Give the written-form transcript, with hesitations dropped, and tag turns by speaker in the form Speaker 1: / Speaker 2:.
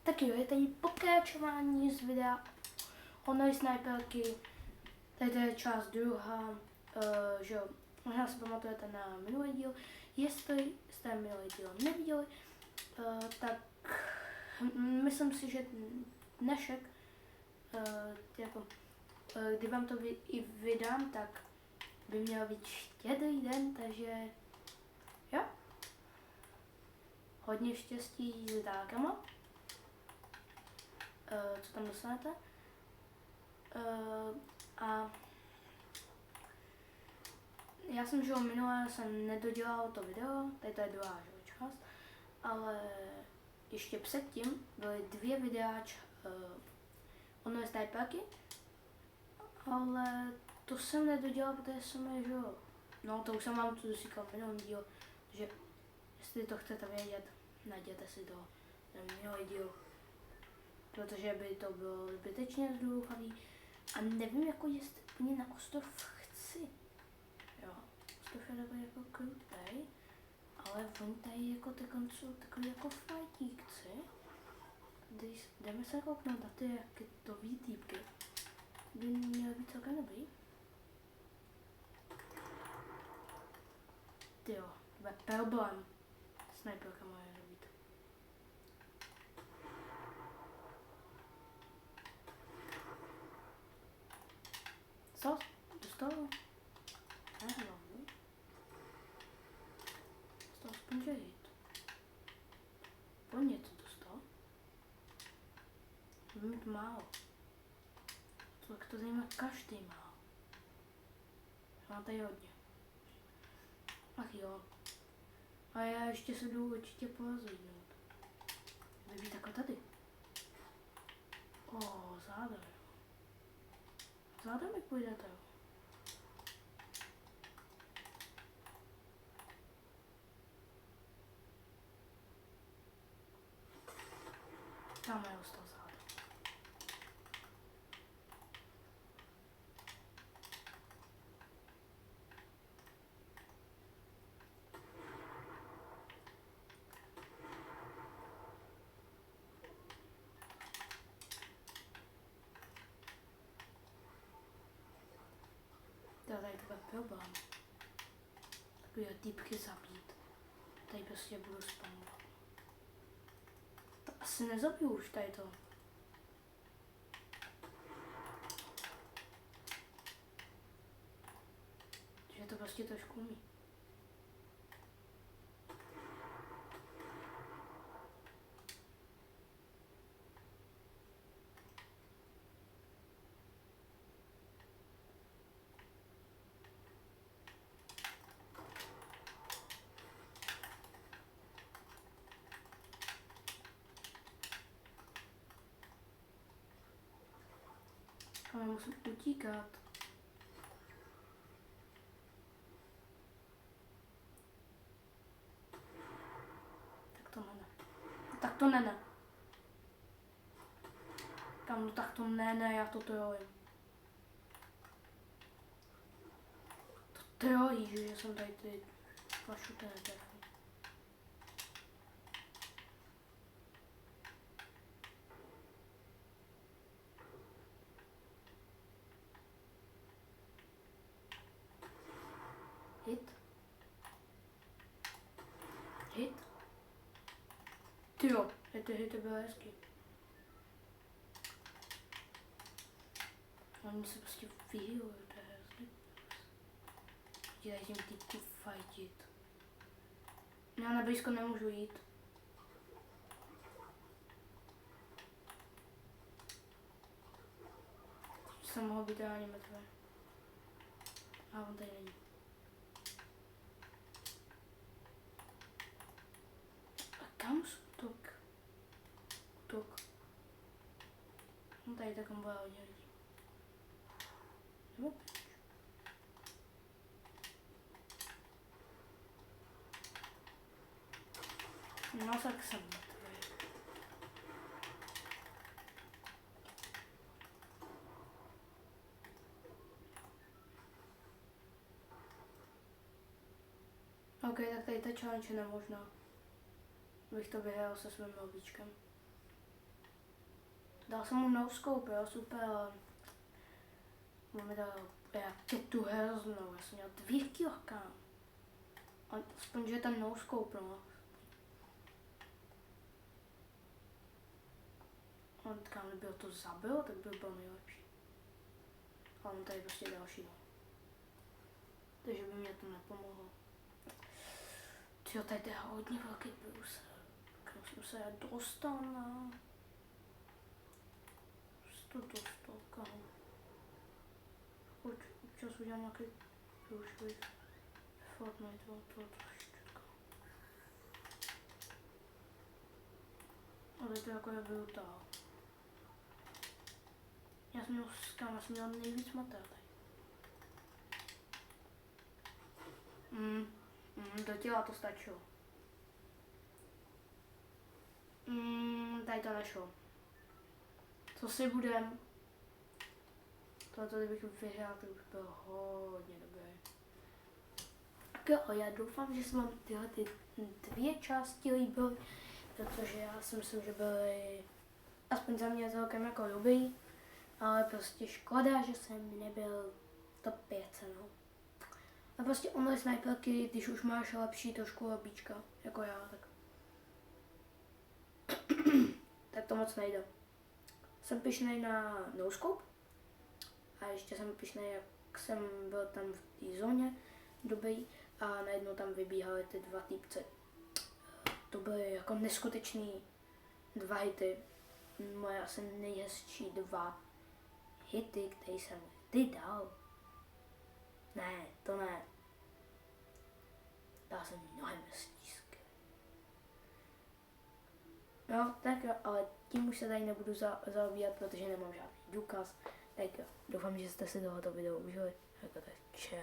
Speaker 1: Tak jo, je tady pokračování z videa Honor Sniperky. Tady to je část druhá, že jo, možná si pamatujete na minulý díl. Jestli jste minulý díl neviděli, tak myslím si, že dnešek, kdy vám to i vydám, tak by měl být štědrý den, takže jo. Hodně štěstí s dárkama. Co tam dostanete. A já jsem, že minule jsem nedodělal to video, tady to je druhá část, ale ještě předtím byly 2 videa Honor Sniperky, ale to jsem nedodělal, protože jsem je, že jo, no to už jsem vám tu říkal minulý díl, že jestli to chcete vědět, najděte si to minulý díl, protože by to bylo zbytečně zdlouhavý a nevím, jako jestli úplně na ostrov chci. Jo, ostrov je takový jako krutej, ale oni tady jako jsou takový jako fajtíkci. Když jdeme se kouknout na ty raketový týpky, by měly být celkem dobrý. Tyjo, to je problém. Sniperka moje být. Co? Dostal? Ne, hlavu. Dostal aspoň žejit. Po něco dostal. Budu mít málo. Tak to zajímá každý málo. Mám tady hodně. Ach jo. A já ještě se jdu určitě porozlídnout. Bude být jako tady. Záda. Záda mi půjdete. Tam je ostal záda. Tady to bude problém. Takový týpky zabít. Tady prostě budu spamovat. To asi nezabiju už tady to. Že to prostě trošku umí. Ale musím utíkat. Tak to ne. Tak to ne. Kam, no tak to ne, já to trolím. To trolí, že jsem tady ty flašuty netrefil. Hit. Tyjo, ty hity byly hezky. Oni se prostě vyhýlují, to je hrozný. Dělají tím týpku fajtit. Já na blízko nemůžu jít. Jsem mohl být reálně mrtvý. A on tady není. Kam útok? No tady takom bude hodně lidí. Nebo pryč. No tak jsem mrtvý. Ok, tak tady ta challenge je nemožná. Bych to vyhrál se svým oblíčkem. Dal jsem mu no-scope, jo, super. Máme dal raketu hroznou, já jsem měl 2 kg, kámo. Aspoň, že je ten no-scope, no. On kámo, kdyby ho to zabil, tak by byl nejlepší. A on tady prostě další, no. Takže by mě to nepomohlo. Tyjo, tady je hodně velký brus. Kam jsem se dostal, no. To dostal, kámo. Občas udělám nějaký průšvih. Fortnite, to štětka. Ale to jako je brutál. Já jsem měl nejvíc mater tady. Do těla to stačilo. Tady to nešlo. Co si budem? Tohle, kdybych vyhrál, to bych byl hodně dobrý. Tak jo, já doufám, že se vám tyhle 2 části líbily, protože já si myslím, že byly aspoň za mě celkem jako dobrý, ale prostě škoda, že jsem nebyl top 5, no. A prostě online sniperky, když už máš lepší trošku lobíčka, jako já, tak to moc nejde. Jsem pyšnej na no-scope a ještě jsem pyšnej, jak jsem byl tam v té zóně dobrý a najednou tam vybíhaly ty 2 týpce. To byly jako neskutečný 2 hity, moje asi nejhezčí 2 hity, které jsem kdy dal. Ne, to ne. Dal jsem mnohem stísky. No, tak jo, ale tím už se tady nebudu zaobírat, protože nemám žádný důkaz. Tak jo, doufám, že jste si tohoto video užili. Jako tak čau.